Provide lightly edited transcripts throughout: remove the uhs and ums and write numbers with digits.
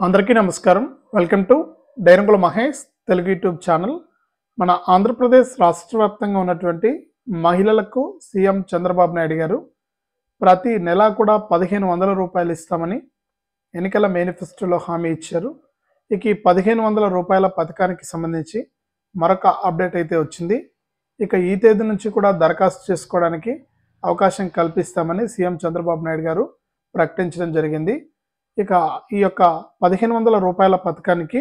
అందరికీ నమస్కారం. Welcome to డైరంగుల మహేష్ తెలుగు యూట్యూబ్ ఛానల్. మన ఆంధ్రప్రదేశ్ రాష్ట్ర వ్యాప్తంగా ఉన్నటువంటి మహిళలకు సీఎం చంద్రబాబు నాయుడు గారు ప్రతి నెల కూడా 1500 రూపాయలు ఇస్తామని ఎన్నికల మేనిఫెస్టోలో హామీ ఇచ్చారు. ఇక ఈ 1500 రూపాయల పథకానికి సంబంధించి మరొక అప్డేట్ అయితే వచ్చింది. ఇక ఈ తేదీ నుంచి కూడా దరఖాస్తు చేసుకోవడానికి అవకాశం కల్పిస్తామని సీఎం చంద్రబాబు నాయుడు గారు ప్రకటించడం జరిగింది. ఇక ఈ యొక్క 1500 రూపాయల పథకానికి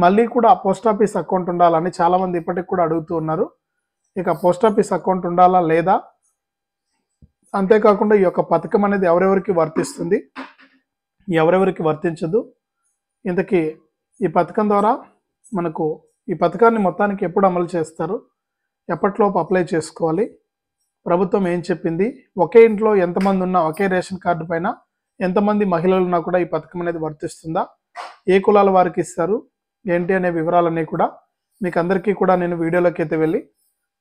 మళ్ళీ కూడా పోస్ట్ ఆఫీస్ అకౌంట్ ఉండాలని చాలామంది ఇప్పటికి కూడా అడుగుతూ ఉన్నారు. ఇక పోస్ట్ ఆఫీస్ అకౌంట్ ఉండాలా లేదా, అంతేకాకుండా ఈ యొక్క పథకం అనేది ఎవరెవరికి వర్తిస్తుంది, ఎవరెవరికి వర్తించదు, ఇంతకీ ఈ పథకం ద్వారా మనకు ఈ పథకాన్ని మొత్తానికి ఎప్పుడు అమలు చేస్తారు, ఎప్పటిలోపు అప్లై చేసుకోవాలి, ప్రభుత్వం ఏం చెప్పింది, ఒకే ఇంట్లో ఎంతమంది ఉన్నా ఒకే రేషన్ కార్డు పైన ఎంతమంది మహిళలు ఉన్నా కూడా ఈ పథకం అనేది వర్తిస్తుందా, ఏ కులాల వారికి ఇస్తారు, ఏంటి అనే వివరాలన్నీ కూడా మీకు అందరికీ కూడా నేను వీడియోలోకి అయితే వెళ్ళి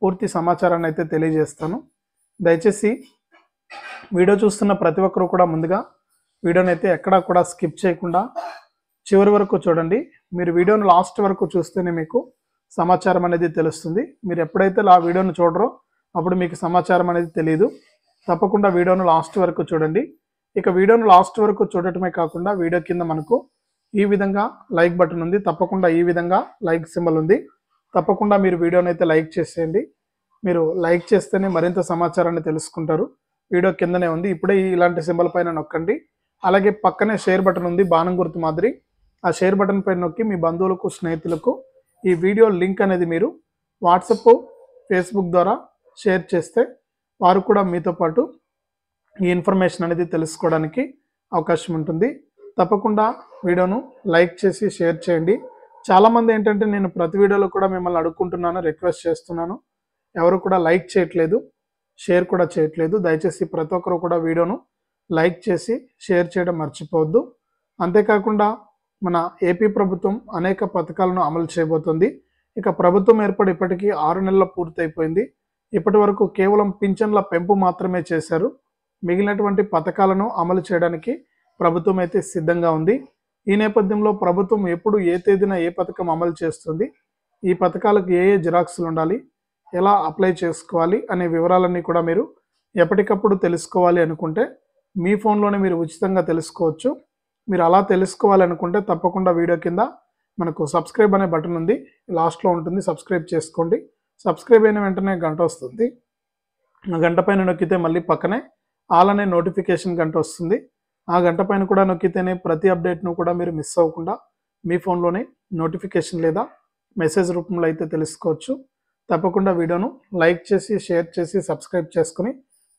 పూర్తి సమాచారాన్ని అయితే తెలియజేస్తాను. దయచేసి వీడియో చూస్తున్న ప్రతి ఒక్కరు కూడా ముందుగా వీడియోని అయితే ఎక్కడా కూడా స్కిప్ చేయకుండా చివరి వరకు చూడండి. మీరు వీడియోను లాస్ట్ వరకు చూస్తేనే మీకు సమాచారం అనేది తెలుస్తుంది. మీరు ఎప్పుడైతే ఆ వీడియోను చూడరో అప్పుడు మీకు సమాచారం అనేది తెలియదు. తప్పకుండా వీడియోను లాస్ట్ వరకు చూడండి. ఇక వీడియోను లాస్ట్ వరకు చూడటమే కాకుండా వీడియో కింద మనకు ఈ విధంగా లైక్ బటన్ ఉంది, తప్పకుండా ఈ విధంగా లైక్ సింబల్ ఉంది, తప్పకుండా మీరు వీడియోని అయితే లైక్ చేసేయండి. మీరు లైక్ చేస్తేనే మరింత సమాచారాన్ని తెలుసుకుంటారు. వీడియో కిందనే ఉంది, ఇప్పుడే ఇలాంటి సింబల్ పైన నొక్కండి. అలాగే పక్కనే షేర్ బటన్ ఉంది, బాణం గుర్తు మాదిరి. ఆ షేర్ బటన్ పైన నొక్కి మీ బంధువులకు, స్నేహితులకు ఈ వీడియో లింక్ అనేది మీరు వాట్సాప్, ఫేస్బుక్ ద్వారా షేర్ చేస్తే వారు కూడా మీతో పాటు ఈ ఇన్ఫర్మేషన్ అనేది తెలుసుకోవడానికి అవకాశం ఉంటుంది. తప్పకుండా వీడియోను లైక్ చేసి షేర్ చేయండి. చాలామంది ఏంటంటే నేను ప్రతి వీడియోలో కూడా మిమ్మల్ని అడుక్కుంటున్నాను, రిక్వెస్ట్ చేస్తున్నాను, ఎవరు కూడా లైక్ చేయట్లేదు, షేర్ కూడా చేయట్లేదు. దయచేసి ప్రతి ఒక్కరు కూడా వీడియోను లైక్ చేసి షేర్ చేయడం మర్చిపోవద్దు. అంతేకాకుండా మన ఏపీ ప్రభుత్వం అనేక పథకాలను అమలు చేయబోతుంది. ఇక ప్రభుత్వం ఏర్పడి ఇప్పటికీ 6 నెలలు పూర్తయిపోయింది. ఇప్పటి వరకు కేవలం పింఛన్ల పెంపు మాత్రమే చేశారు. మిగిలినటువంటి పథకాలను అమలు చేయడానికి ప్రభుత్వం అయితే సిద్ధంగా ఉంది. ఈ నేపథ్యంలో ప్రభుత్వం ఎప్పుడు ఏ తేదీన ఏ పథకం అమలు చేస్తుంది, ఈ పథకాలకు ఏ జిరాక్స్లు ఉండాలి, ఎలా అప్లై చేసుకోవాలి అనే వివరాలన్నీ కూడా మీరు ఎప్పటికప్పుడు తెలుసుకోవాలి అనుకుంటే మీ ఫోన్లోనే మీరు ఉచితంగా తెలుసుకోవచ్చు. మీరు అలా తెలుసుకోవాలి అనుకుంటే తప్పకుండా వీడియో కింద మనకు సబ్స్క్రైబ్ అనే బటన్ ఉంది, లాస్ట్లో ఉంటుంది, సబ్స్క్రైబ్ చేసుకోండి. సబ్స్క్రైబ్ అయిన వెంటనే గంట వస్తుంది. ఆ గంట పైన నొక్కితే మళ్ళీ పక్కనే ఆల్ అనే నోటిఫికేషన్ గంట వస్తుంది. ఆ గంట పైన కూడా నొక్కితేనే ప్రతి అప్డేట్ను కూడా మీరు మిస్ అవ్వకుండా మీ ఫోన్లోనే నోటిఫికేషన్ లేదా మెసేజ్ రూపంలో అయితే తెలుసుకోవచ్చు. తప్పకుండా వీడియోను లైక్ చేసి షేర్ చేసి సబ్స్క్రైబ్ చేసుకుని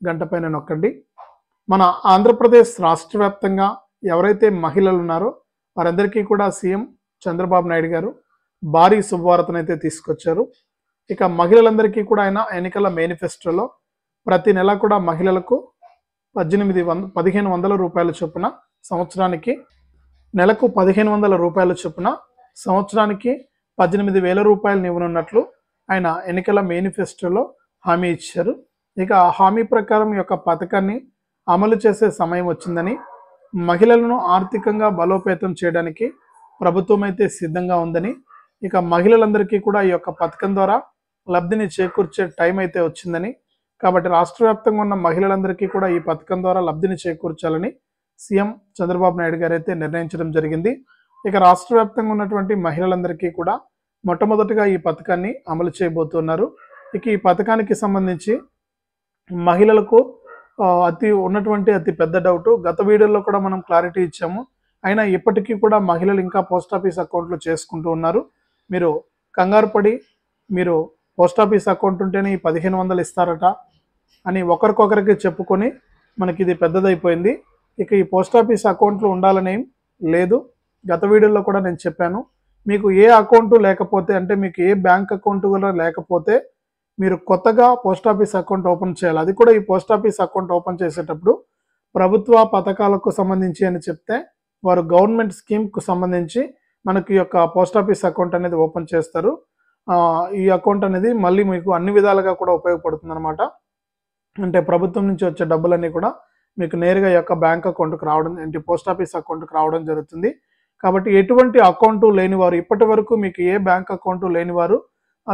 గంట పైన నొక్కండి. మన ఆంధ్రప్రదేశ్ రాష్ట్ర వ్యాప్తంగా ఎవరైతే మహిళలు ఉన్నారో వారందరికీ కూడా సీఎం చంద్రబాబు నాయుడు గారు భారీ శుభవార్తనైతే తీసుకొచ్చారు. ఇక మహిళలందరికీ కూడా ఆయన ఎన్నికల మేనిఫెస్టోలో ప్రతి నెల కూడా మహిళలకు 1500 రూపాయల చొప్పున సంవత్సరానికి, నెలకు 1500 రూపాయల చొప్పున సంవత్సరానికి 18,000 రూపాయలు ఇవ్వనున్నట్లు ఆయన ఎన్నికల మేనిఫెస్టోలో హామీ ఇచ్చారు. ఇక ఆ హామీ ప్రకారం ఈ యొక్క పథకాన్ని అమలు చేసే సమయం వచ్చిందని, మహిళలను ఆర్థికంగా బలోపేతం చేయడానికి ప్రభుత్వం అయితే సిద్ధంగా ఉందని, ఇక మహిళలందరికీ కూడా ఈ యొక్క పథకం ద్వారా లబ్ధిని చేకూర్చే టైం అయితే వచ్చిందని, కాబట్టి రాష్ట్ర వ్యాప్తంగా ఉన్న మహిళలందరికీ కూడా ఈ పథకం ద్వారా లబ్ధిని చేకూర్చాలని సీఎం చంద్రబాబు నాయుడు గారు అయితే నిర్ణయించడం జరిగింది. ఇక రాష్ట్ర వ్యాప్తంగా ఉన్నటువంటి మహిళలందరికీ కూడా మొట్టమొదటిగా ఈ పథకాన్ని అమలు చేయబోతున్నారు. ఇక ఈ పథకానికి సంబంధించి మహిళలకు అతి పెద్ద డౌట్, గత వీడియోలో కూడా మనం క్లారిటీ ఇచ్చాము. అయినా ఇప్పటికీ కూడా మహిళలు ఇంకా పోస్ట్ ఆఫీస్ అకౌంట్లు చేసుకుంటూ ఉన్నారు. మీరు కంగారు పడి మీరు పోస్ట్ ఆఫీస్ అకౌంట్ ఉంటేనే ఈ 1500 ఇస్తారట అని ఒకరికొకరికి చెప్పుకొని మనకి ఇది పెద్దదైపోయింది. ఇక ఈ పోస్ట్ ఆఫీస్ అకౌంట్లు ఉండాలనేం లేదు. గత వీడియోలో కూడా నేను చెప్పాను, మీకు ఏ అకౌంటు లేకపోతే, అంటే మీకు ఏ బ్యాంక్ అకౌంట్ కూడా లేకపోతే మీరు కొత్తగా పోస్ట్ ఆఫీస్ అకౌంట్ ఓపెన్ చేయాలి. అది కూడా ఈ పోస్ట్ ఆఫీస్ అకౌంట్ ఓపెన్ చేసేటప్పుడు ప్రభుత్వ పథకాలకు సంబంధించి అని చెప్తే వారు గవర్నమెంట్ స్కీమ్కు సంబంధించి మనకి ఈ యొక్క పోస్ట్ ఆఫీస్ అకౌంట్ అనేది ఓపెన్ చేస్తారు. ఈ అకౌంట్ అనేది మళ్ళీ మీకు అన్ని విధాలుగా కూడా ఉపయోగపడుతుంది అనమాట. అంటే ప్రభుత్వం నుంచి వచ్చే డబ్బులన్నీ కూడా మీకు నేరుగా ఈ యొక్క బ్యాంక్ అకౌంట్కి రావడం, ఏంటి పోస్ట్ ఆఫీస్ అకౌంట్కి రావడం జరుగుతుంది. కాబట్టి ఎటువంటి అకౌంట్ లేనివారు, ఇప్పటి వరకు మీకు ఏ బ్యాంక్ అకౌంట్ లేనివారు,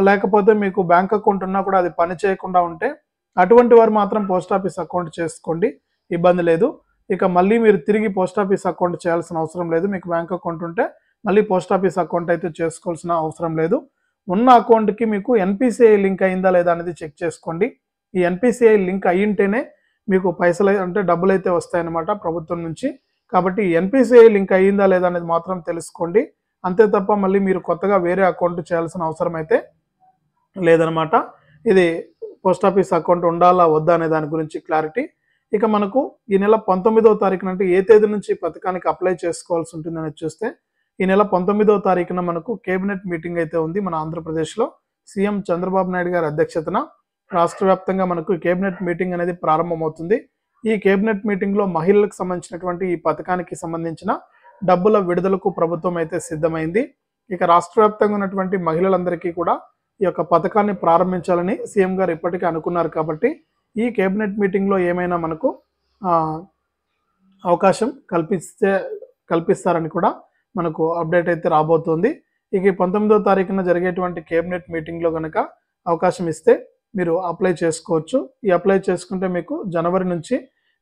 లేకపోతే మీకు బ్యాంక్ అకౌంట్ ఉన్నా కూడా అది పని చేయకుండా ఉంటే అటువంటి వారు మాత్రం పోస్ట్ ఆఫీస్ అకౌంట్ చేసుకోండి, ఇబ్బంది లేదు. ఇక మళ్ళీ మీరు తిరిగి పోస్ట్ ఆఫీస్ అకౌంట్ చేయాల్సిన అవసరం లేదు. మీకు బ్యాంక్ అకౌంట్ ఉంటే మళ్ళీ పోస్ట్ ఆఫీస్ అకౌంట్ అయితే చేసుకోవాల్సిన అవసరం లేదు. ఉన్న అకౌంట్కి మీకు ఎన్పిసిఐ లింక్ అయిందా లేదా అనేది చెక్ చేసుకోండి. ఈ ఎన్పిసిఐ లింక్ అయ్యింటేనే మీకు పైసలు అంటే డబ్బులు అయితే వస్తాయన్నమాట ప్రభుత్వం నుంచి. కాబట్టి ఎన్పిసిఐ లింక్ అయ్యిందా లేదా అనేది మాత్రం తెలుసుకోండి. అంతే తప్ప మళ్ళీ మీరు కొత్తగా వేరే అకౌంట్ చేయాల్సిన అవసరం అయితే లేదనమాట. ఇది పోస్ట్ ఆఫీస్ అకౌంట్ ఉండాలా వద్దా అనే దాని గురించి క్లారిటీ. ఇక మనకు ఈ నెల 19వ తారీఖున అంటే ఏ తేదీ నుంచి పథకానికి అప్లై చేసుకోవాల్సి ఉంటుందని చూస్తే ఈ నెల 19వ తారీఖున మనకు కేబినెట్ మీటింగ్ అయితే ఉంది మన ఆంధ్రప్రదేశ్లో. సీఎం చంద్రబాబు నాయుడు గారి అధ్యక్షతన రాష్ట్ర వ్యాప్తంగా మనకు కేబినెట్ మీటింగ్ అనేది ప్రారంభమవుతుంది. ఈ కేబినెట్ మీటింగ్లో మహిళలకు సంబంధించినటువంటి ఈ పథకానికి సంబంధించిన డబ్బుల విడుదలకు ప్రభుత్వం అయితే సిద్ధమైంది. ఇక రాష్ట్ర వ్యాప్తంగా ఉన్నటువంటి మహిళలందరికీ కూడా ఈ యొక్క పథకాన్ని ప్రారంభించాలని సీఎం గారు ఇప్పటికే అనుకున్నారు. కాబట్టి ఈ కేబినెట్ మీటింగ్లో ఏమైనా మనకు అవకాశం కల్పిస్తారని కూడా మనకు అప్డేట్ అయితే రాబోతుంది. ఇక 19వ తారీఖున జరిగేటువంటి కేబినెట్ మీటింగ్లో కనుక అవకాశం ఇస్తే మీరు అప్లై చేసుకోవచ్చు. ఈ అప్లై చేసుకుంటే మీకు జనవరి నుంచి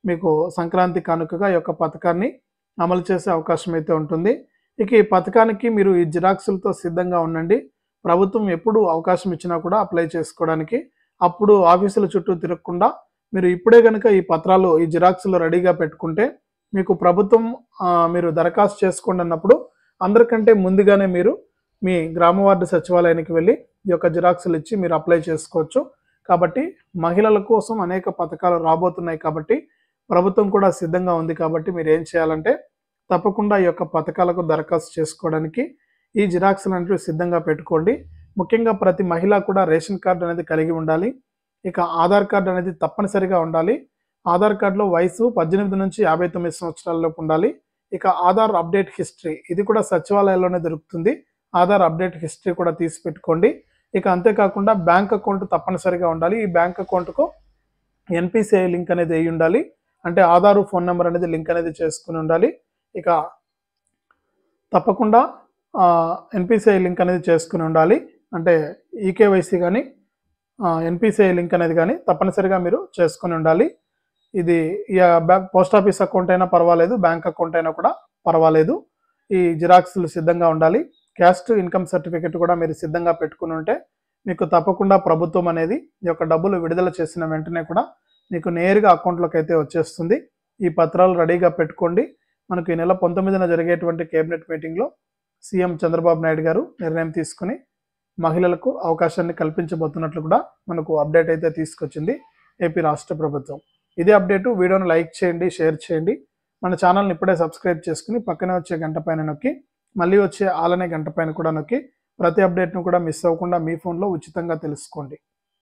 మీకు సంక్రాంతి కానుకగా ఈ యొక్క పథకాన్ని అమలు చేసే అవకాశం అయితే ఉంటుంది. ఇక ఈ పథకానికి మీరు ఈ జిరాక్సులతో సిద్ధంగా ఉండండి. ప్రభుత్వం ఎప్పుడు అవకాశం ఇచ్చినా కూడా అప్లై చేసుకోవడానికి, అప్పుడు ఆఫీసుల చుట్టూ తిరగకుండా మీరు ఇప్పుడే కనుక ఈ పత్రాలు ఈ జిరాక్సులు రెడీగా పెట్టుకుంటే మీకు ప్రభుత్వం మీరు దరఖాస్తు చేసుకోండి అన్నప్పుడు అందరికంటే ముందుగానే మీరు మీ గ్రామ వార్డు సచివాలయానికి వెళ్ళి ఈ యొక్క జిరాక్సులు ఇచ్చి మీరు అప్లై చేసుకోవచ్చు. కాబట్టి మహిళల కోసం అనేక పథకాలు రాబోతున్నాయి కాబట్టి ప్రభుత్వం కూడా సిద్ధంగా ఉంది. కాబట్టి మీరు ఏం చేయాలంటే తప్పకుండా ఈ యొక్క పథకాలకు దరఖాస్తు చేసుకోవడానికి ఈ జిరాక్సులు అనేవి సిద్ధంగా పెట్టుకోండి. ముఖ్యంగా ప్రతి మహిళ కూడా రేషన్ కార్డు అనేది కలిగి ఉండాలి. ఇక ఆధార్ కార్డు అనేది తప్పనిసరిగా ఉండాలి. ఆధార్ కార్డులో వయసు 18 నుంచి 59 సంవత్సరాలలోపు ఉండాలి. ఇక ఆధార్ అప్డేట్ హిస్టరీ ఇది కూడా సచివాలయంలోనే దొరుకుతుంది. ఆధార్ అప్డేట్ హిస్టరీ కూడా తీసి పెట్టుకోండి. ఇక అంతేకాకుండా బ్యాంక్ అకౌంట్ తప్పనిసరిగా ఉండాలి. ఈ బ్యాంక్ అకౌంట్కు ఎన్పిసిఐ లింక్ అనేది అయి ఉండాలి. అంటే ఆధార్ ఫోన్ నెంబర్ అనేది లింక్ అనేది చేసుకుని ఉండాలి. ఇక తప్పకుండా ఎన్పిసిఐ లింక్ అనేది చేసుకుని ఉండాలి. అంటే ఈకేవైసీ కానీ ఎన్పిసిఐ లింక్ అనేది కానీ తప్పనిసరిగా మీరు చేసుకుని ఉండాలి. ఇది పోస్ట్ ఆఫీస్ అకౌంట్ అయినా పర్వాలేదు, బ్యాంక్ అకౌంట్ అయినా కూడా పర్వాలేదు. ఈ జిరాక్స్లు సిద్ధంగా ఉండాలి. క్యాస్ట్ ఇన్కమ్ సర్టిఫికెట్ కూడా మీరు సిద్ధంగా పెట్టుకుని ఉంటే మీకు తప్పకుండా ప్రభుత్వం అనేది ఈ యొక్క డబ్బులు విడుదల చేసిన వెంటనే కూడా మీకు నేరుగా అకౌంట్లోకి అయితే వచ్చేస్తుంది. ఈ పత్రాలు రెడీగా పెట్టుకోండి. మనకు ఈ నెల 19న జరిగేటువంటి కేబినెట్ మీటింగ్లో సీఎం చంద్రబాబు నాయుడు గారు నిర్ణయం తీసుకుని మహిళలకు అవకాశాన్ని కల్పించబోతున్నట్లు కూడా మనకు అప్డేట్ అయితే తీసుకొచ్చింది ఏపీ రాష్ట్ర ప్రభుత్వం. ఇదే అప్డేటు. వీడియోను లైక్ చేయండి, షేర్ చేయండి. మన ఛానల్ని ఇప్పుడే సబ్స్క్రైబ్ చేసుకుని పక్కనే వచ్చే గంట పైన నొక్కి మళ్ళీ వచ్చే ఆలనే గంట పైన కూడా నొక్కి ప్రతి అప్డేట్ను కూడా మిస్ అవ్వకుండా మీ ఫోన్లో ఉచితంగా తెలుసుకోండి.